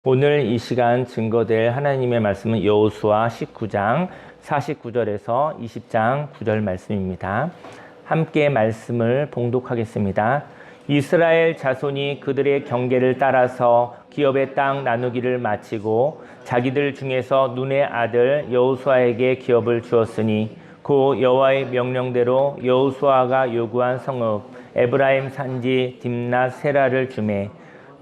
오늘 이 시간 증거될 하나님의 말씀은 여호수아 19장 49절에서 20장 9절 말씀입니다. 함께 말씀을 봉독하겠습니다. 이스라엘 자손이 그들의 경계를 따라서 기업의 땅 나누기를 마치고 자기들 중에서 눈의 아들 여호수아에게 기업을 주었으니 그 여호와의 명령대로 여호수아가 요구한 성읍 에브라임 산지 딥낫 세라를 주매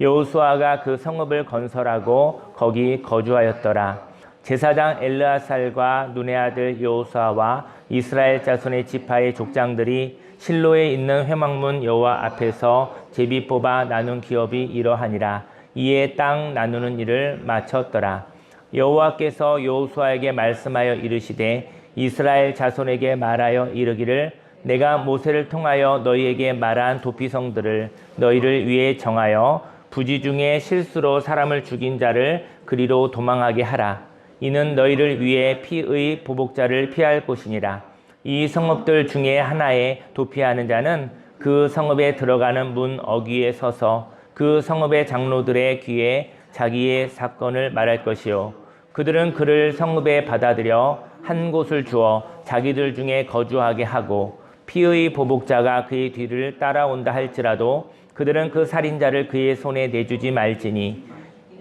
여호수아가 그 성읍을 건설하고 거기 거주하였더라. 제사장 엘르아살과 눈의 아들 여호수아와 이스라엘 자손의 지파의 족장들이 실로에 있는 회막문 여호와 앞에서 제비 뽑아 나눈 기업이 이러하니라. 이에 땅 나누는 일을 마쳤더라. 여호와께서 여호수아에게 말씀하여 이르시되 이스라엘 자손에게 말하여 이르기를 내가 모세를 통하여 너희에게 말한 도피성들을 너희를 위해 정하여 부지 중에 실수로 사람을 죽인 자를 그리로 도망하게 하라. 이는 너희를 위해 피의 보복자를 피할 곳이니라. 이 성읍들 중에 하나에 도피하는 자는 그 성읍에 들어가는 문 어귀에 서서 그 성읍의 장로들의 귀에 자기의 사건을 말할 것이요. 그들은 그를 성읍에 받아들여 한 곳을 주어 자기들 중에 거주하게 하고 피의 보복자가 그의 뒤를 따라온다 할지라도 그들은 그 살인자를 그의 손에 내주지 말지니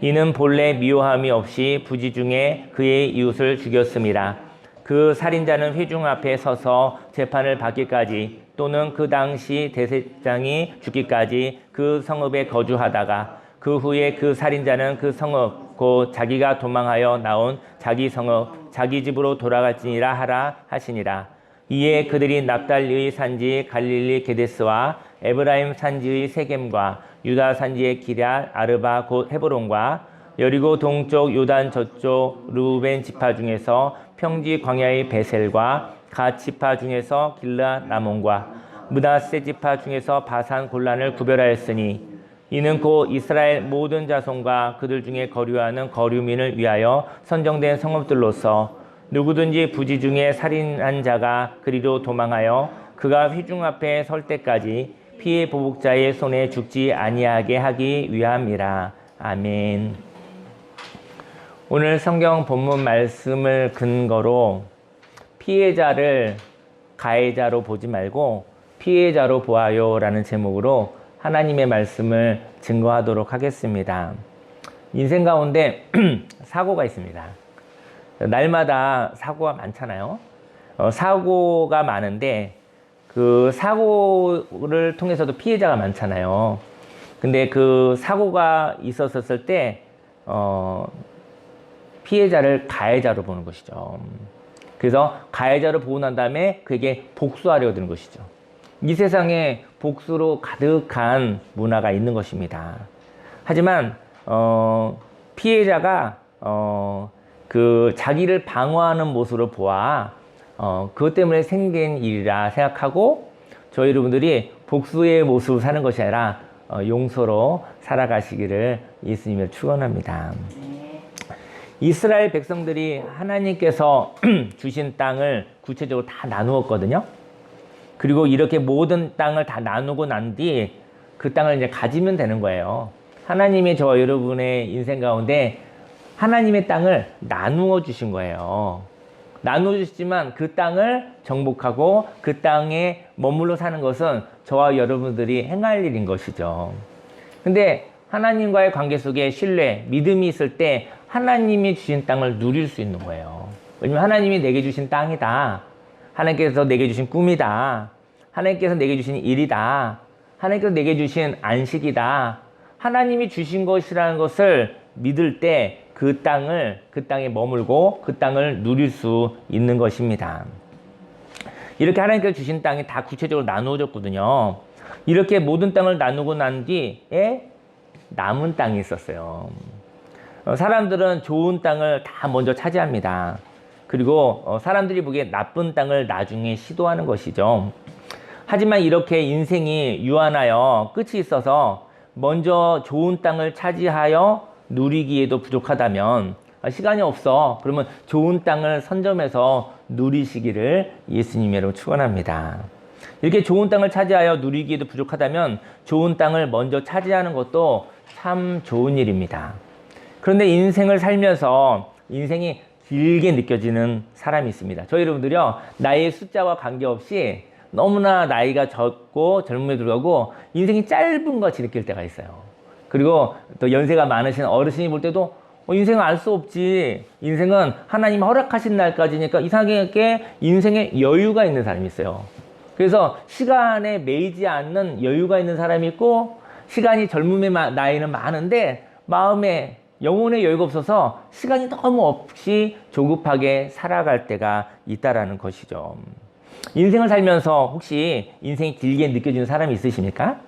이는 본래 미워함이 없이 부지 중에 그의 이웃을 죽였음이라. 그 살인자는 회중 앞에 서서 재판을 받기까지 또는 그 당시 대제사장이 죽기까지 그 성읍에 거주하다가 그 후에 그 살인자는 그 성읍 곧 자기가 도망하여 나온 자기 성읍 자기 집으로 돌아갈지니라 하라 하시니라. 이에 그들이 납달리의 산지 갈릴리 게데스와 에브라임 산지의 세겜과 유다 산지의 기럇 아르바 곧 헤브론과 여리고 동쪽 요단 저쪽 르우벤 지파 중에서 평지 광야의 베셀과 갓 지파 중에서 길르앗 라몬과 므낫세 지파 중에서 바산 골란을 구별하였으니 이는 곧 이스라엘 모든 자손과 그들 중에 거류하는 거류민을 위하여 선정된 성읍들로서 누구든지 부지 중에 살인한 자가 그리로 도망하여 그가 회중 앞에 설 때까지 피해 보복자의 손에 죽지 아니하게 하기 위함이라. 아멘. 오늘 성경 본문 말씀을 근거로 피해자를 가해자로 보지 말고 피해자로 보아요 라는 제목으로 하나님의 말씀을 증거하도록 하겠습니다. 인생 가운데 사고가 있습니다. 날마다 사고가 많잖아요. 사고가 많은데 그 사고를 통해서도 피해자가 많잖아요. 근데 그 사고가 있었을 때 피해자를 가해자로 보는 것이죠. 그래서 가해자로 보고 난 다음에 그에게 복수하려고 드는 것이죠. 이 세상에 복수로 가득한 문화가 있는 것입니다. 하지만 피해자가 그 자기를 방어하는 모습으로 보아 그것 때문에 생긴 일이라 생각하고 저희 여러분들이 복수의 모습을 사는 것이 아니라 용서로 살아가시기를 예수님을 축원합니다. 이스라엘 백성들이 하나님께서 주신 땅을 구체적으로 다 나누었거든요. 그리고 이렇게 모든 땅을 다 나누고 난 뒤 그 땅을 이제 가지면 되는 거예요. 하나님이 저와 여러분의 인생 가운데 하나님의 땅을 나누어 주신 거예요. 나누어 주시지만 그 땅을 정복하고 그 땅에 머물러 사는 것은 저와 여러분들이 행할 일인 것이죠. 근데 하나님과의 관계 속에 신뢰, 믿음이 있을 때 하나님이 주신 땅을 누릴 수 있는 거예요. 왜냐면 하나님이 내게 주신 땅이다. 하나님께서 내게 주신 꿈이다. 하나님께서 내게 주신 일이다. 하나님께서 내게 주신 안식이다. 하나님이 주신 것이라는 것을 믿을 때 그 땅에 머물고 그 땅을 누릴 수 있는 것입니다. 이렇게 하나님께서 주신 땅이 다 구체적으로 나누어졌거든요. 이렇게 모든 땅을 나누고 난 뒤에 남은 땅이 있었어요. 사람들은 좋은 땅을 다 먼저 차지합니다. 그리고 사람들이 보기에 나쁜 땅을 나중에 시도하는 것이죠. 하지만 이렇게 인생이 유한하여 끝이 있어서 먼저 좋은 땅을 차지하여 누리기에도 부족하다면 시간이 없어. 그러면 좋은 땅을 선점해서 누리시기를 예수님이 여러분 축원합니다. 이렇게 좋은 땅을 차지하여 누리기에도 부족하다면 좋은 땅을 먼저 차지하는 것도 참 좋은 일입니다. 그런데 인생을 살면서 인생이 길게 느껴지는 사람이 있습니다. 저희 여러분들이요, 나이의 숫자와 관계없이 너무나 나이가 적고 젊음에도 불구하고 인생이 짧은 것 같이 느낄 때가 있어요. 그리고 또 연세가 많으신 어르신이 볼 때도 인생은 알 수 없지. 인생은 하나님 허락하신 날까지니까 이상하게 인생에 여유가 있는 사람이 있어요. 그래서 시간에 매이지 않는 여유가 있는 사람이 있고, 시간이 젊음의 나이는 많은데 마음에 영혼의 여유가 없어서 시간이 너무 없이 조급하게 살아갈 때가 있다라는 것이죠. 인생을 살면서 혹시 인생이 길게 느껴지는 사람이 있으십니까?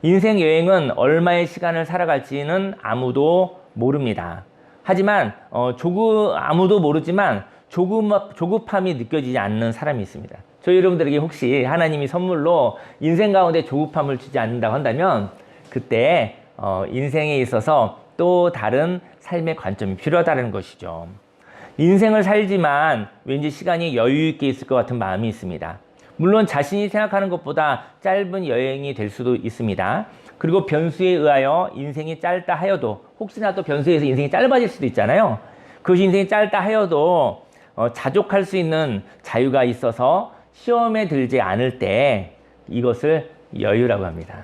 인생 여행은 얼마의 시간을 살아갈지는 아무도 모릅니다. 하지만 아무도 모르지만 조급함이 느껴지지 않는 사람이 있습니다. 저희 여러분들에게 혹시 하나님이 선물로 인생 가운데 조급함을 주지 않는다고 한다면 그때 인생에 있어서 또 다른 삶의 관점이 필요하다는 것이죠. 인생을 살지만 왠지 시간이 여유 있게 있을 것 같은 마음이 있습니다. 물론 자신이 생각하는 것보다 짧은 여행이 될 수도 있습니다. 그리고 변수에 의하여 인생이 짧다 하여도, 혹시나 또 변수에 의해서 인생이 짧아질 수도 있잖아요. 그것이 인생이 짧다 하여도 자족할 수 있는 자유가 있어서 시험에 들지 않을 때 이것을 여유라고 합니다.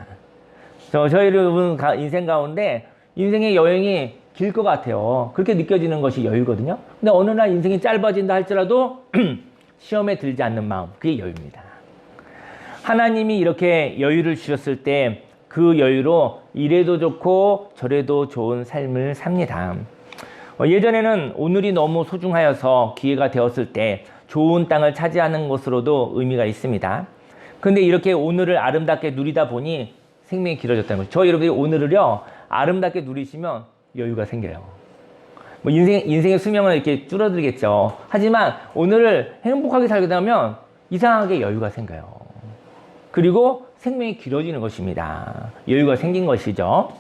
저희 여러분 인생 가운데 인생의 여행이 길 것 같아요. 그렇게 느껴지는 것이 여유거든요. 근데 어느 날 인생이 짧아진다 할지라도 시험에 들지 않는 마음, 그게 여유입니다. 하나님이 이렇게 여유를 주셨을 때 그 여유로 이래도 좋고 저래도 좋은 삶을 삽니다. 예전에는 오늘이 너무 소중하여서 기회가 되었을 때 좋은 땅을 차지하는 것으로도 의미가 있습니다. 근데 이렇게 오늘을 아름답게 누리다 보니 생명이 길어졌다는 거죠. 저희 여러분들이 오늘을요, 아름답게 누리시면 여유가 생겨요. 인생의 수명은 이렇게 줄어들겠죠. 하지만 오늘을 행복하게 살게 되면 이상하게 여유가 생겨요. 그리고 생명이 길어지는 것입니다. 여유가 생긴 것이죠.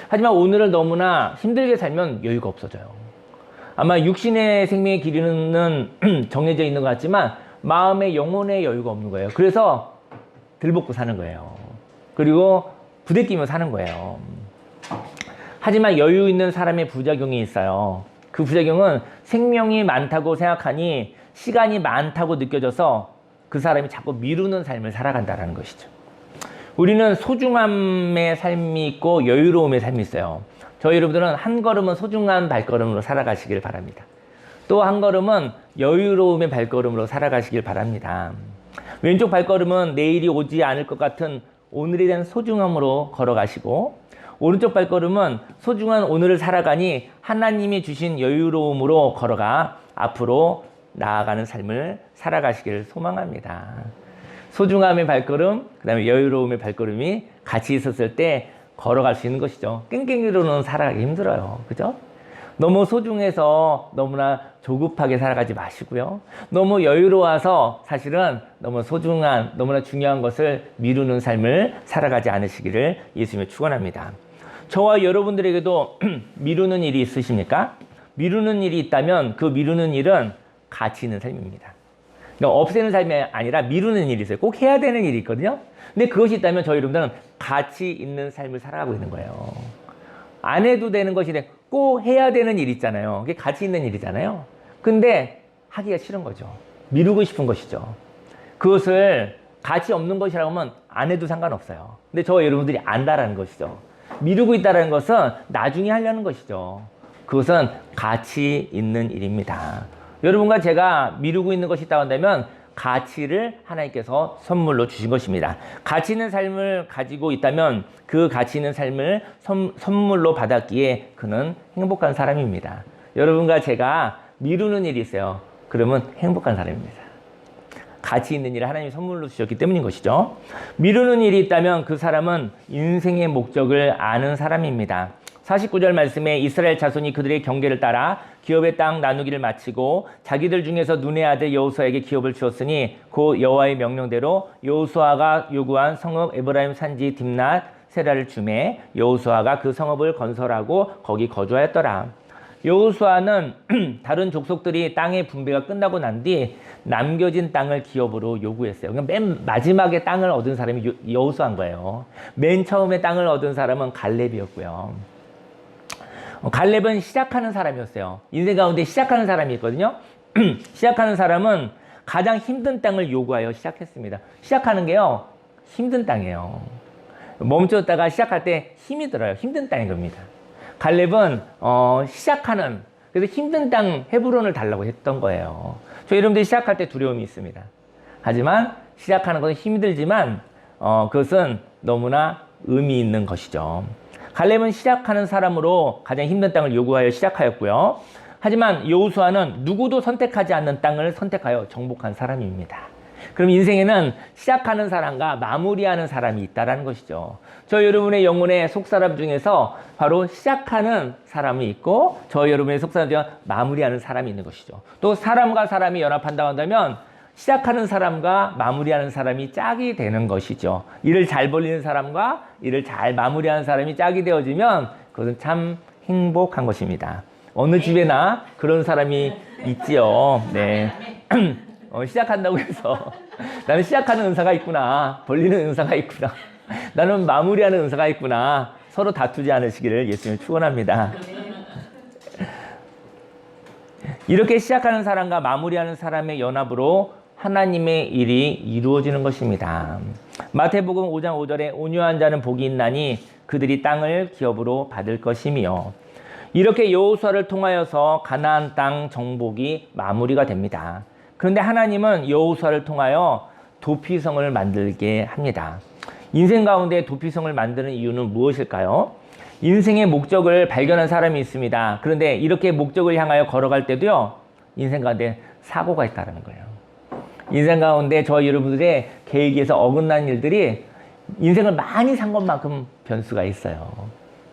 하지만 오늘을 너무나 힘들게 살면 여유가 없어져요. 아마 육신의 생명의 길이는 정해져 있는 것 같지만 마음의 영혼의 여유가 없는 거예요. 그래서 들볶고 사는 거예요. 그리고 부대끼며 사는 거예요. 하지만 여유 있는 사람의 부작용이 있어요. 그 부작용은 생명이 많다고 생각하니 시간이 많다고 느껴져서 그 사람이 자꾸 미루는 삶을 살아간다는 것이죠. 우리는 소중함의 삶이 있고 여유로움의 삶이 있어요. 저희 여러분들은 한 걸음은 소중한 발걸음으로 살아가시길 바랍니다. 또 한 걸음은 여유로움의 발걸음으로 살아가시길 바랍니다. 왼쪽 발걸음은 내일이 오지 않을 것 같은 오늘에 대한 소중함으로 걸어가시고, 오른쪽 발걸음은 소중한 오늘을 살아가니 하나님이 주신 여유로움으로 걸어가 앞으로 나아가는 삶을 살아가시기를 소망합니다. 소중함의 발걸음, 그 다음에 여유로움의 발걸음이 같이 있었을 때 걸어갈 수 있는 것이죠. 깽깽이로는 살아가기 힘들어요. 그죠? 너무 소중해서 너무나 조급하게 살아가지 마시고요. 너무 여유로워서 사실은 너무 소중한, 너무나 중요한 것을 미루는 삶을 살아가지 않으시기를 예수님의 축원합니다. 저와 여러분들에게도 미루는 일이 있으십니까? 미루는 일이 있다면 그 미루는 일은 가치 있는 삶입니다. 그러니까 없애는 삶이 아니라 미루는 일이 있어요. 꼭 해야 되는 일이 있거든요. 근데 그것이 있다면 저희 여러분들은 가치 있는 삶을 살아가고 있는 거예요. 안 해도 되는 것이 꼭 해야 되는 일 있잖아요. 그게 가치 있는 일이잖아요. 근데 하기가 싫은 거죠. 미루고 싶은 것이죠. 그것을 가치 없는 것이라고 하면 안 해도 상관없어요. 근데 저와 여러분들이 안다라는 것이죠. 미루고 있다는 것은 나중에 하려는 것이죠. 그것은 가치 있는 일입니다. 여러분과 제가 미루고 있는 것이 있다고 한다면 가치를 하나님께서 선물로 주신 것입니다. 가치 있는 삶을 가지고 있다면 그 가치 있는 삶을 선물로 받았기에 그는 행복한 사람입니다. 여러분과 제가 미루는 일이 있어요. 그러면 행복한 사람입니다. 가치 있는 일을 하나님이 선물로 주셨기 때문인 것이죠. 미루는 일이 있다면 그 사람은 인생의 목적을 아는 사람입니다. 49절 말씀에 이스라엘 자손이 그들의 경계를 따라 기업의 땅 나누기를 마치고 자기들 중에서 눈의 아들 여호수아에게 기업을 주었으니 그 여호와의 명령대로 여호수아가 요구한 성읍 에브라임 산지 딥낫 세라를 주매 여호수아가 그 성읍을 건설하고 거기 거주하였더라. 여호수아는 다른 족속들이 땅의 분배가 끝나고 난 뒤 남겨진 땅을 기업으로 요구했어요. 그러니까 맨 마지막에 땅을 얻은 사람이 여호수아인 거예요. 맨 처음에 땅을 얻은 사람은 갈렙이었고요. 갈렙은 시작하는 사람이었어요. 인생 가운데 시작하는 사람이 있거든요. 시작하는 사람은 가장 힘든 땅을 요구하여 시작했습니다. 시작하는 게요, 힘든 땅이에요. 멈췄다가 시작할 때 힘이 들어요. 힘든 땅인 겁니다. 갈렙은 시작하는, 그래서 힘든 땅 헤브론을 달라고 했던 거예요. 저 여러분들이 시작할 때 두려움이 있습니다. 하지만 시작하는 것은 힘들지만 그것은 너무나 의미 있는 것이죠. 갈렙은 시작하는 사람으로 가장 힘든 땅을 요구하여 시작하였고요. 하지만 여호수아는 누구도 선택하지 않는 땅을 선택하여 정복한 사람입니다. 그럼 인생에는 시작하는 사람과 마무리하는 사람이 있다는 것이죠. 저 여러분의 영혼의 속사람 중에서 바로 시작하는 사람이 있고 저 여러분의 속사람 중에 마무리하는 사람이 있는 것이죠. 또 사람과 사람이 연합한다고 한다면 시작하는 사람과 마무리하는 사람이 짝이 되는 것이죠. 일을 잘 벌리는 사람과 일을 잘 마무리하는 사람이 짝이 되어지면 그것은 참 행복한 것입니다. 어느 집에나 그런 사람이 있지요. 네. 시작한다고 해서 나는 시작하는 은사가 있구나, 벌리는 은사가 있구나, 나는 마무리하는 은사가 있구나, 서로 다투지 않으시기를 예수님을 축원합니다. 이렇게 시작하는 사람과 마무리하는 사람의 연합으로 하나님의 일이 이루어지는 것입니다. 마태복음 5장 5절에 온유한 자는 복이 있나니 그들이 땅을 기업으로 받을 것이며, 이렇게 여호수아를 통하여서 가나안 땅 정복이 마무리가 됩니다. 그런데 하나님은 여호수아를 통하여 도피성을 만들게 합니다. 인생 가운데 도피성을 만드는 이유는 무엇일까요? 인생의 목적을 발견한 사람이 있습니다. 그런데 이렇게 목적을 향하여 걸어갈 때도요, 인생 가운데 사고가 있다는 거예요. 인생 가운데 저 여러분들의 계획에서 어긋난 일들이 인생을 많이 산 것만큼 변수가 있어요.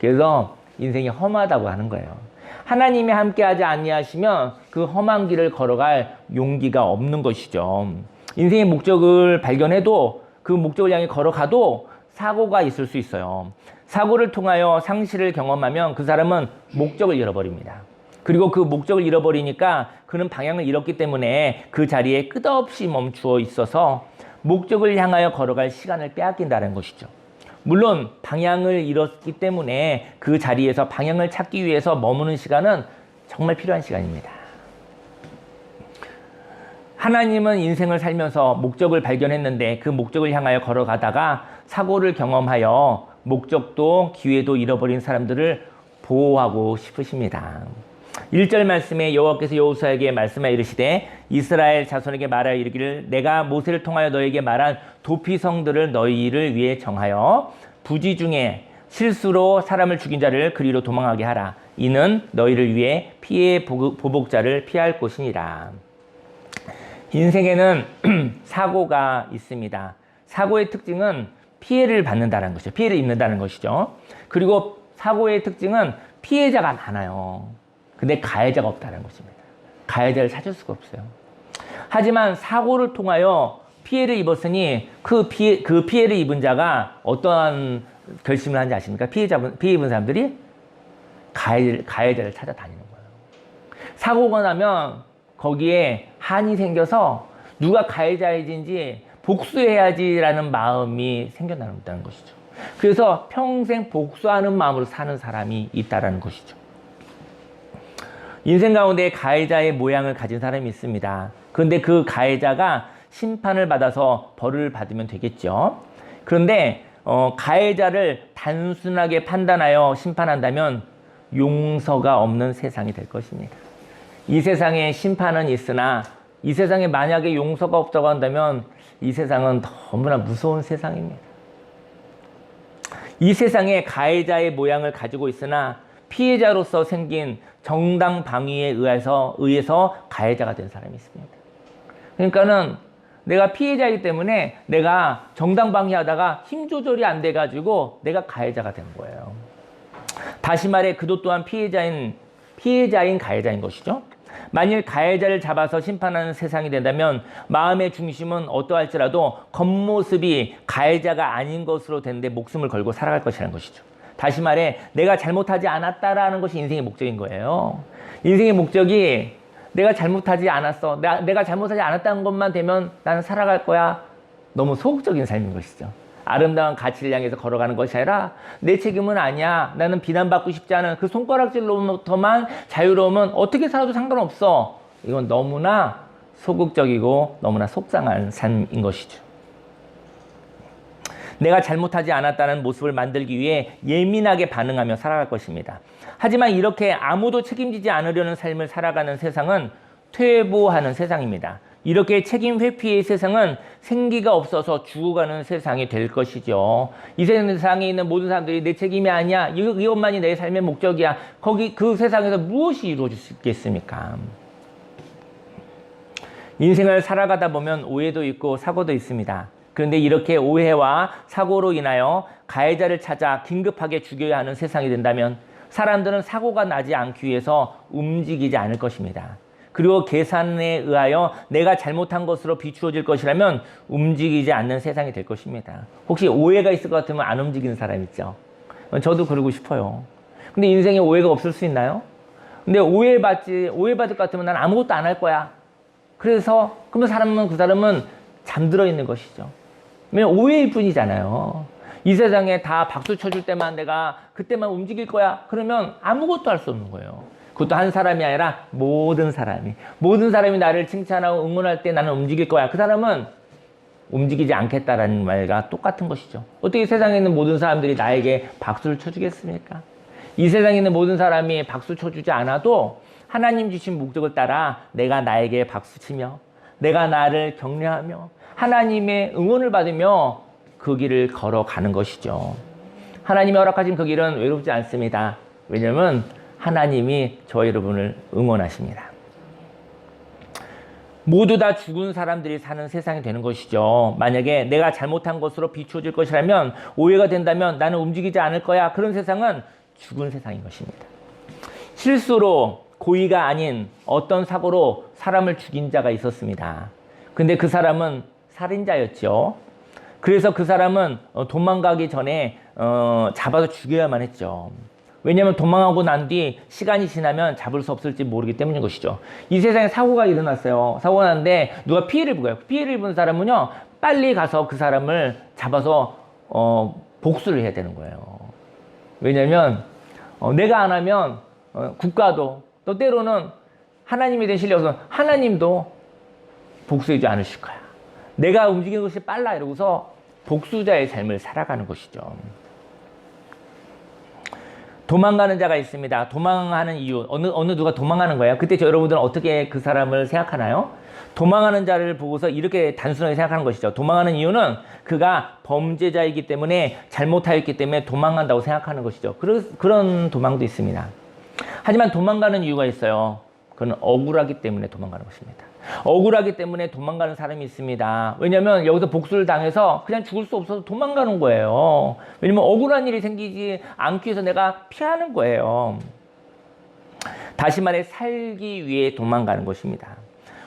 그래서 인생이 험하다고 하는 거예요. 하나님이 함께하지 아니하시면 그 험한 길을 걸어갈 용기가 없는 것이죠. 인생의 목적을 발견해도 그 목적을 향해 걸어가도 사고가 있을 수 있어요. 사고를 통하여 상실을 경험하면 그 사람은 목적을 잃어버립니다. 그리고 그 목적을 잃어버리니까 그는 방향을 잃었기 때문에 그 자리에 끝없이 멈추어 있어서 목적을 향하여 걸어갈 시간을 빼앗긴다는 것이죠. 물론 방향을 잃었기 때문에 그 자리에서 방향을 찾기 위해서 머무는 시간은 정말 필요한 시간입니다. 하나님은 인생을 살면서 목적을 발견했는데 그 목적을 향하여 걸어가다가 사고를 경험하여 목적도 기회도 잃어버린 사람들을 보호하고 싶으십니다. 1절 말씀에 여호와께서 여호수아에게 말씀하여 이르시되 이스라엘 자손에게 말하여 이르기를 내가 모세를 통하여 너에게 말한 도피성들을 너희를 위해 정하여 부지 중에 실수로 사람을 죽인 자를 그리로 도망하게 하라. 이는 너희를 위해 피해 보복자를 피할 곳이니라. 인생에는 사고가 있습니다. 사고의 특징은 피해를 받는다는 것이죠. 피해를 입는다는 것이죠. 그리고 사고의 특징은 피해자가 많아요. 근데 가해자가 없다는 것입니다. 가해자를 찾을 수가 없어요. 하지만 사고를 통하여 피해를 입었으니 그 피해를 입은 자가 어떠한 결심을 하는지 아십니까? 피해 입은 사람들이 가해자를 찾아다니는 거예요. 사고가 나면 거기에 한이 생겨서 누가 가해자인지 복수해야지라는 마음이 생겨난다는 것이죠. 그래서 평생 복수하는 마음으로 사는 사람이 있다는 것이죠. 인생 가운데 가해자의 모양을 가진 사람이 있습니다. 그런데 그 가해자가 심판을 받아서 벌을 받으면 되겠죠. 그런데 가해자를 단순하게 판단하여 심판한다면 용서가 없는 세상이 될 것입니다. 이 세상에 심판은 있으나 이 세상에 만약에 용서가 없다고 한다면 이 세상은 너무나 무서운 세상입니다. 이 세상에 가해자의 모양을 가지고 있으나 피해자로서 생긴 정당 방위에 의해서 가해자가 된 사람이 있습니다. 그러니까는 내가 피해자이기 때문에 내가 정당 방위하다가 힘 조절이 안 돼가지고 내가 가해자가 된 거예요. 다시 말해 그도 또한 피해자인 가해자인 것이죠. 만일 가해자를 잡아서 심판하는 세상이 된다면 마음의 중심은 어떠할지라도 겉모습이 가해자가 아닌 것으로 되는데 목숨을 걸고 살아갈 것이라는 것이죠. 다시 말해 내가 잘못하지 않았다라는 것이 인생의 목적인 거예요. 인생의 목적이 내가 잘못하지 않았어. 내가 잘못하지 않았다는 것만 되면 나는 살아갈 거야. 너무 소극적인 삶인 것이죠. 아름다운 가치를 향해서 걸어가는 것이 아니라 내 책임은 아니야. 나는 비난받고 싶지 않은 그 손가락질로부터만 자유로우면 어떻게 살아도 상관없어. 이건 너무나 소극적이고 너무나 속상한 삶인 것이죠. 내가 잘못하지 않았다는 모습을 만들기 위해 예민하게 반응하며 살아갈 것입니다. 하지만 이렇게 아무도 책임지지 않으려는 삶을 살아가는 세상은 퇴보하는 세상입니다. 이렇게 책임 회피의 세상은 생기가 없어서 죽어가는 세상이 될 것이죠. 이 세상에 있는 모든 사람들이 내 책임이 아니야. 이것만이 내 삶의 목적이야. 그 세상에서 무엇이 이루어질 수 있겠습니까? 인생을 살아가다 보면 오해도 있고 사고도 있습니다. 그런데 이렇게 오해와 사고로 인하여 가해자를 찾아 긴급하게 죽여야 하는 세상이 된다면 사람들은 사고가 나지 않기 위해서 움직이지 않을 것입니다. 그리고 계산에 의하여 내가 잘못한 것으로 비추어질 것이라면 움직이지 않는 세상이 될 것입니다. 혹시 오해가 있을 것 같으면 안 움직이는 사람 있죠? 저도 그러고 싶어요. 근데 인생에 오해가 없을 수 있나요? 근데 오해받을 것 같으면 난 아무것도 안 할 거야. 그래서 그러면 그 사람은 잠들어 있는 것이죠. 왜냐면 오해일 뿐이잖아요. 이 세상에 다 박수 쳐줄 때만 내가 그때만 움직일 거야. 그러면 아무것도 할 수 없는 거예요. 그것도 한 사람이 아니라 모든 사람이 나를 칭찬하고 응원할 때 나는 움직일 거야. 그 사람은 움직이지 않겠다라는 말과 똑같은 것이죠. 어떻게 세상에 있는 모든 사람들이 나에게 박수를 쳐주겠습니까? 이 세상에 있는 모든 사람이 박수 쳐주지 않아도 하나님 주신 목적을 따라 내가 나에게 박수치며 내가 나를 격려하며 하나님의 응원을 받으며 그 길을 걸어가는 것이죠. 하나님이 허락하신 그 길은 외롭지 않습니다. 왜냐하면 하나님이 저희 여러분을 응원하십니다. 모두 다 죽은 사람들이 사는 세상이 되는 것이죠. 만약에 내가 잘못한 것으로 비추어질 것이라면 오해가 된다면 나는 움직이지 않을 거야. 그런 세상은 죽은 세상인 것입니다. 실수로 고의가 아닌 어떤 사고로 사람을 죽인 자가 있었습니다. 근데 그 사람은 살인자였죠. 그래서 그 사람은 도망가기 전에 잡아서 죽여야만 했죠. 왜냐하면 도망하고 난 뒤 시간이 지나면 잡을 수 없을지 모르기 때문인 것이죠. 이 세상에 사고가 일어났어요. 사고가 났는데 누가 피해를 입어요. 피해를 입은 사람은요, 빨리 가서 그 사람을 잡아서 복수를 해야 되는 거예요. 왜냐하면 내가 안 하면 국가도 또 때로는 하나님에 대한 신뢰여서 하나님도 복수해주지 않으실 거야. 내가 움직이는 것이 빨라 이러고서 복수자의 삶을 살아가는 것이죠. 도망가는 자가 있습니다. 도망하는 이유, 어느 누가 도망하는 거예요. 그때 여러분들은 어떻게 그 사람을 생각하나요? 도망하는 자를 보고서 이렇게 단순하게 생각하는 것이죠. 도망하는 이유는 그가 범죄자이기 때문에 잘못하였기 때문에 도망간다고 생각하는 것이죠. 그런 도망도 있습니다. 하지만 도망가는 이유가 있어요. 그건 억울하기 때문에 도망가는 것입니다. 억울하기 때문에 도망가는 사람이 있습니다. 왜냐하면 여기서 복수를 당해서 그냥 죽을 수 없어서 도망가는 거예요. 왜냐하면 억울한 일이 생기지 않기 위해서 내가 피하는 거예요. 다시 말해 살기 위해 도망가는 것입니다.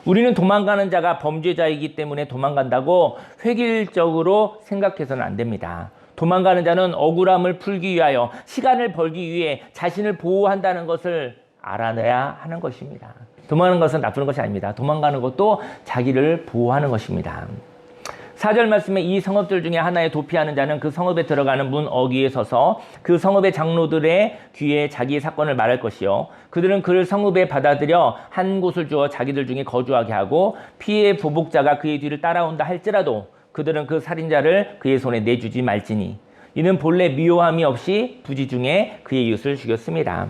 우리는 도망가는 자가 범죄자이기 때문에 도망간다고 획일적으로 생각해서는 안 됩니다. 도망가는 자는 억울함을 풀기 위하여 시간을 벌기 위해 자신을 보호한다는 것을 알아내야 하는 것입니다. 도망가는 것은 나쁜 것이 아닙니다. 도망가는 것도 자기를 보호하는 것입니다. 4절 말씀에 이 성읍들 중에 하나에 도피하는 자는 그 성읍에 들어가는 문 어귀에 서서 그 성읍의 장로들의 귀에 자기의 사건을 말할 것이요. 그들은 그를 성읍에 받아들여 한 곳을 주어 자기들 중에 거주하게 하고 피해 보복자가 그의 뒤를 따라온다 할지라도 그들은 그 살인자를 그의 손에 내주지 말지니 이는 본래 미워함이 없이 부지 중에 그의 이웃을 죽였습니다.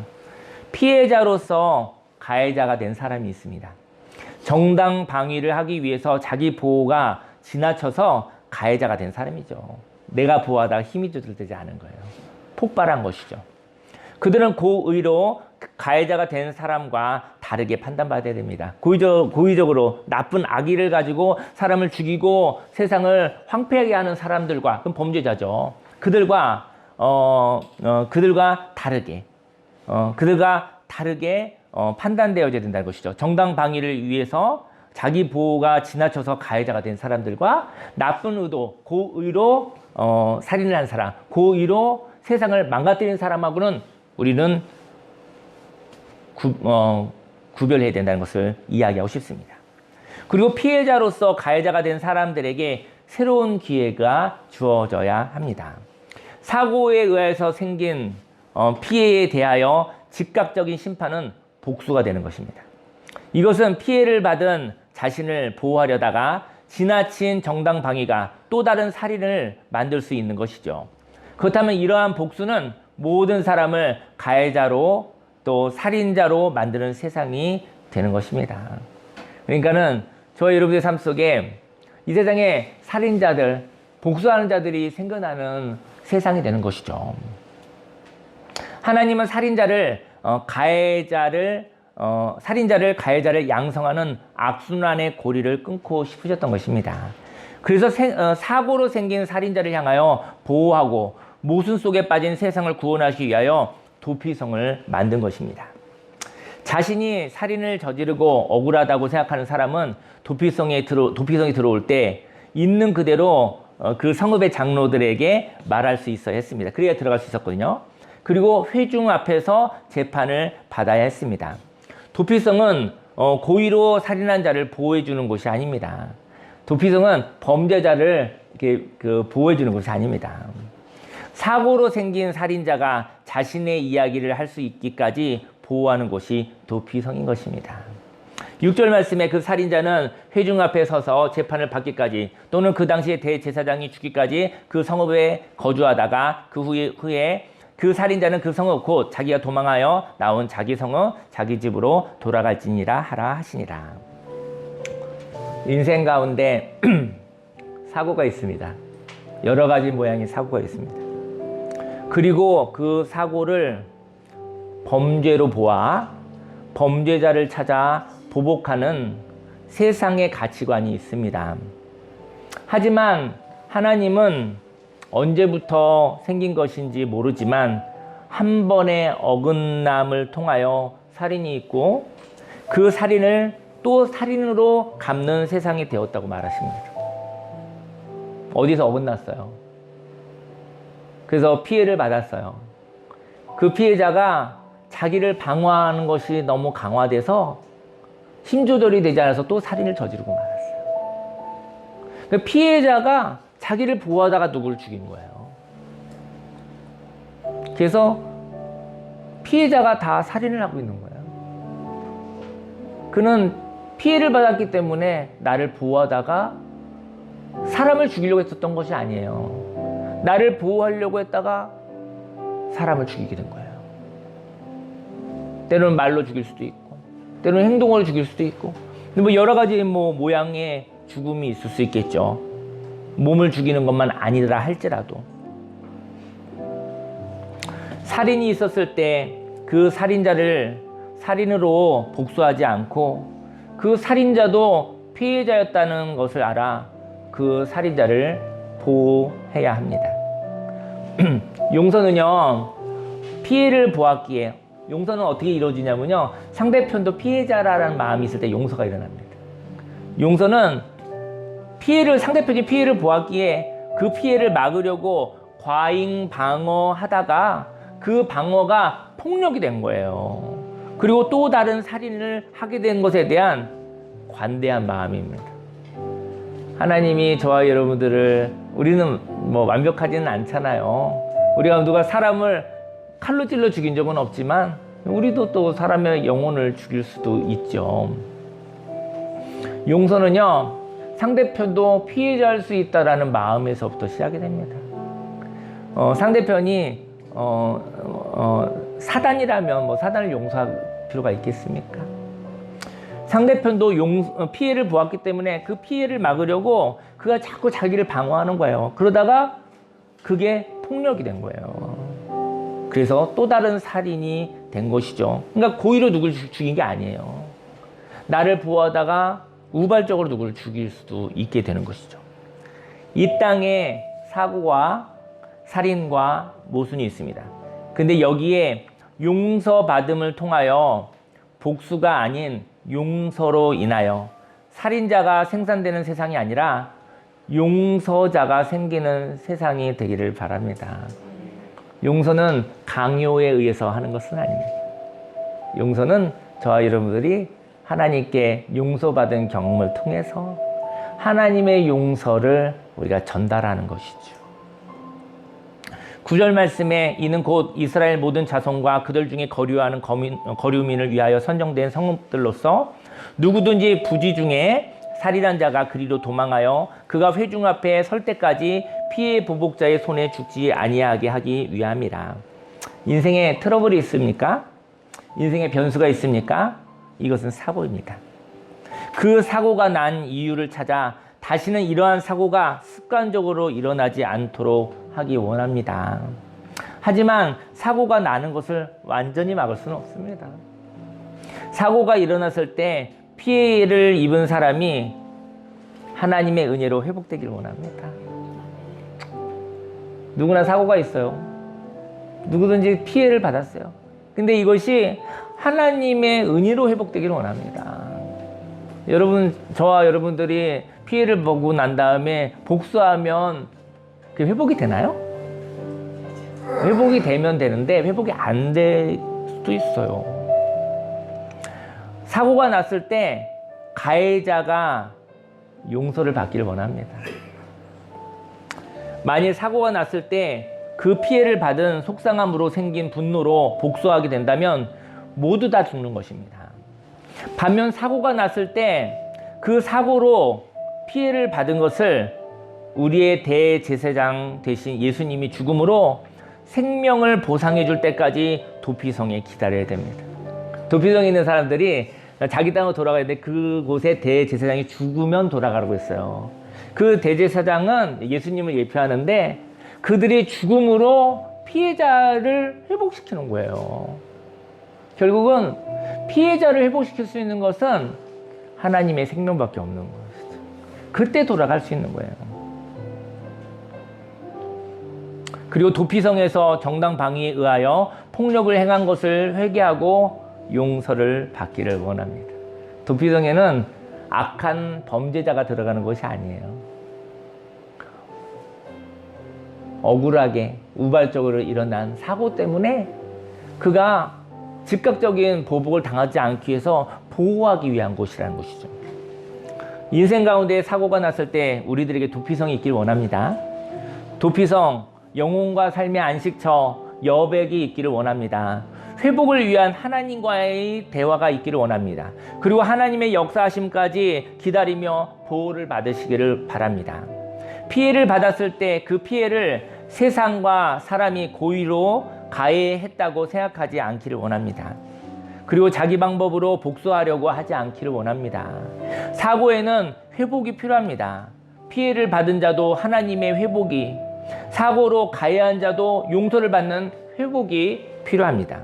피해자로서 가해자가 된 사람이 있습니다. 정당 방위를 하기 위해서 자기 보호가 지나쳐서 가해자가 된 사람이죠. 내가 보호하다가 힘이 조절되지 않은 거예요. 폭발한 것이죠. 그들은 고의로 가해자가 된 사람과 다르게 판단받아야 됩니다. 고의적으로 나쁜 악의를 가지고 사람을 죽이고 세상을 황폐하게 하는 사람들과, 그럼 범죄자죠. 그들과 다르게 판단되어져야 된다는 것이죠. 정당 방위를 위해서 자기 보호가 지나쳐서 가해자가 된 사람들과 나쁜 의도, 고의로 살인을 한 사람, 고의로 세상을 망가뜨린 사람하고는 우리는 구별해야 된다는 것을 이야기하고 싶습니다. 그리고 피해자로서 가해자가 된 사람들에게 새로운 기회가 주어져야 합니다. 사고에 의해서 생긴 피해에 대하여 즉각적인 심판은 복수가 되는 것입니다. 이것은 피해를 받은 자신을 보호하려다가 지나친 정당방위가 또 다른 살인을 만들 수 있는 것이죠. 그렇다면 이러한 복수는 모든 사람을 가해자로 또 살인자로 만드는 세상이 되는 것입니다. 그러니까는 저와 여러분의 삶 속에 이 세상에 살인자들, 복수하는 자들이 생겨나는 세상이 되는 것이죠. 하나님은 살인자를 가해자를 양성하는 악순환의 고리를 끊고 싶으셨던 것입니다. 그래서 사고로 생긴 살인자를 향하여 보호하고 모순 속에 빠진 세상을 구원하기 위하여 도피성을 만든 것입니다. 자신이 살인을 저지르고 억울하다고 생각하는 사람은 도피성이 들어올 때 있는 그대로 그 성읍의 장로들에게 말할 수 있어야 했습니다. 그래야 들어갈 수 있었거든요. 그리고 회중 앞에서 재판을 받아야 했습니다. 도피성은 고의로 살인한 자를 보호해 주는 곳이 아닙니다. 도피성은 범죄자를 이렇게 보호해 주는 곳이 아닙니다. 사고로 생긴 살인자가 자신의 이야기를 할 수 있기까지 보호하는 곳이 도피성인 것입니다. 6절 말씀에 그 살인자는 회중 앞에 서서 재판을 받기까지 또는 그 당시에 대제사장이 죽기까지 그 성읍에 거주하다가 그 후에 그 살인자는 그 성읍 곧 자기가 도망하여 나온 자기 성읍 자기 집으로 돌아갈지니라 하라 하시니라. 인생 가운데 사고가 있습니다. 여러 가지 모양의 사고가 있습니다. 그리고 그 사고를 범죄로 보아 범죄자를 찾아 보복하는 세상의 가치관이 있습니다. 하지만 하나님은 언제부터 생긴 것인지 모르지만 한 번의 어긋남을 통하여 살인이 있고 그 살인을 또 살인으로 갚는 세상이 되었다고 말하십니다. 어디서 어긋났어요? 그래서 피해를 받았어요. 그 피해자가 자기를 방어하는 것이 너무 강화돼서 힘 조절이 되지 않아서 또 살인을 저지르고 말았어요. 그 피해자가 자기를 보호하다가 누구를 죽인 거예요. 그래서 피해자가 다 살인을 하고 있는 거예요. 그는 피해를 받았기 때문에 나를 보호하다가 사람을 죽이려고 했었던 것이 아니에요. 나를 보호하려고 했다가 사람을 죽이게 된 거예요. 때로는 말로 죽일 수도 있고 때로는 행동으로 죽일 수도 있고 뭐 여러 가지 모양의 죽음이 있을 수 있겠죠. 몸을 죽이는 것만 아니라 할지라도 살인이 있었을 때 그 살인자를 살인으로 복수하지 않고 그 살인자도 피해자였다는 것을 알아 그 살인자를 보호해야 합니다. 용서는요, 피해를 보았기에 용서는 어떻게 이루어지냐면요, 상대편도 피해자라는 마음이 있을 때 용서가 일어납니다. 용서는 상대편이 피해를 보았기에 그 피해를 막으려고 과잉 방어하다가 그 방어가 폭력이 된 거예요. 그리고 또 다른 살인을 하게 된 것에 대한 관대한 마음입니다. 하나님이 저와 여러분들을, 우리는 완벽하지는 않잖아요. 우리가 누가 사람을 칼로 찔러 죽인 적은 없지만 우리도 또 사람의 영혼을 죽일 수도 있죠. 용서는요, 상대편도 피해자일 수 있다라는 마음에서부터 시작이 됩니다. 상대편이 사단이라면 사단을 용서할 필요가 있겠습니까? 상대편도 피해를 보았기 때문에 그 피해를 막으려고 그가 자꾸 자기를 방어하는 거예요. 그러다가 그게 폭력이 된 거예요. 그래서 또 다른 살인이 된 것이죠. 그러니까 고의로 누굴 죽인 게 아니에요. 나를 보호하다가 우발적으로 누구를 죽일 수도 있게 되는 것이죠. 이 땅에 사고와 살인과 모순이 있습니다. 근데 여기에 용서받음을 통하여 복수가 아닌 용서로 인하여 살인자가 생산되는 세상이 아니라 용서자가 생기는 세상이 되기를 바랍니다. 용서는 강요에 의해서 하는 것은 아닙니다. 용서는 저와 여러분들이 하나님께 용서받은 경험을 통해서 하나님의 용서를 우리가 전달하는 것이죠. 9절 말씀에 이는 곧 이스라엘 모든 자손과 그들 중에 거류하는 거류민을 위하여 선정된 성읍들로서 누구든지 부지 중에 살인한 자가 그리로 도망하여 그가 회중 앞에 설 때까지 피해 보복자의 손에 죽지 아니하게 하기 위함이라. 인생에 트러블이 있습니까? 인생에 변수가 있습니까? 이것은 사고입니다. 그 사고가 난 이유를 찾아 다시는 이러한 사고가 습관적으로 일어나지 않도록 하기 원합니다. 하지만 사고가 나는 것을 완전히 막을 수는 없습니다. 사고가 일어났을 때 피해를 입은 사람이 하나님의 은혜로 회복되길 원합니다. 누구나 사고가 있어요. 누구든지 피해를 받았어요. 근데 이것이 하나님의 은혜로 회복되기를 원합니다. 여러분, 저와 여러분들이 피해를 보고 난 다음에 복수하면 그게 회복이 되나요? 회복이 되면 되는데 회복이 안 될 수도 있어요. 사고가 났을 때 가해자가 용서를 받기를 원합니다. 만일 사고가 났을 때 그 피해를 받은 속상함으로 생긴 분노로 복수하게 된다면 모두 다 죽는 것입니다. 반면 사고가 났을 때 그 사고로 피해를 받은 것을 우리의 대제사장 대신 예수님이 죽음으로 생명을 보상해 줄 때까지 도피성에 기다려야 됩니다. 도피성에 있는 사람들이 자기 땅으로 돌아가야 돼. 그곳에 대제사장이 죽으면 돌아가라고 했어요. 그 대제사장은 예수님을 예표하는데 그들의 죽음으로 피해자를 회복시키는 거예요. 결국은 피해자를 회복시킬 수 있는 것은 하나님의 생명밖에 없는 것이죠. 그때 돌아갈 수 있는 거예요. 그리고 도피성에서 정당 방위에 의하여 폭력을 행한 것을 회개하고 용서를 받기를 원합니다. 도피성에는 악한 범죄자가 들어가는 것이 아니에요. 억울하게 우발적으로 일어난 사고 때문에 그가 즉각적인 보복을 당하지 않기 위해서 보호하기 위한 곳이라는 것이죠. 인생 가운데 사고가 났을 때 우리들에게 도피성이 있길 원합니다. 도피성, 영혼과 삶의 안식처, 여백이 있기를 원합니다. 회복을 위한 하나님과의 대화가 있기를 원합니다. 그리고 하나님의 역사하심까지 기다리며 보호를 받으시기를 바랍니다. 피해를 받았을 때 그 피해를 세상과 사람이 고의로 가해했다고 생각하지 않기를 원합니다. 그리고 자기 방법으로 복수하려고 하지 않기를 원합니다. 사고에는 회복이 필요합니다. 피해를 받은 자도 하나님의 회복이, 사고로 가해한 자도 용서를 받는 회복이 필요합니다.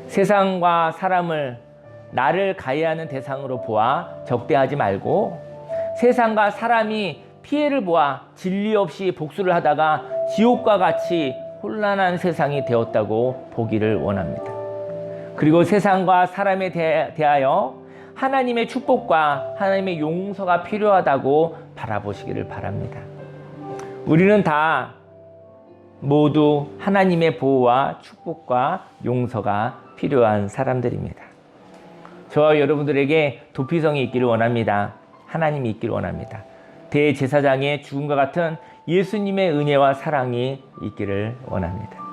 세상과 사람을 나를 가해하는 대상으로 보아 적대하지 말고 세상과 사람이 피해를 보아 진리 없이 복수를 하다가 지옥과 같이 혼란한 세상이 되었다고 보기를 원합니다. 그리고 세상과 사람에 대하여 하나님의 축복과 하나님의 용서가 필요하다고 바라보시기를 바랍니다. 우리는 다 모두 하나님의 보호와 축복과 용서가 필요한 사람들입니다. 저와 여러분들에게 도피성이 있기를 원합니다. 하나님이 있기를 원합니다. 대제사장의 죽음과 같은 예수님의 은혜와 사랑이 있기를 원합니다.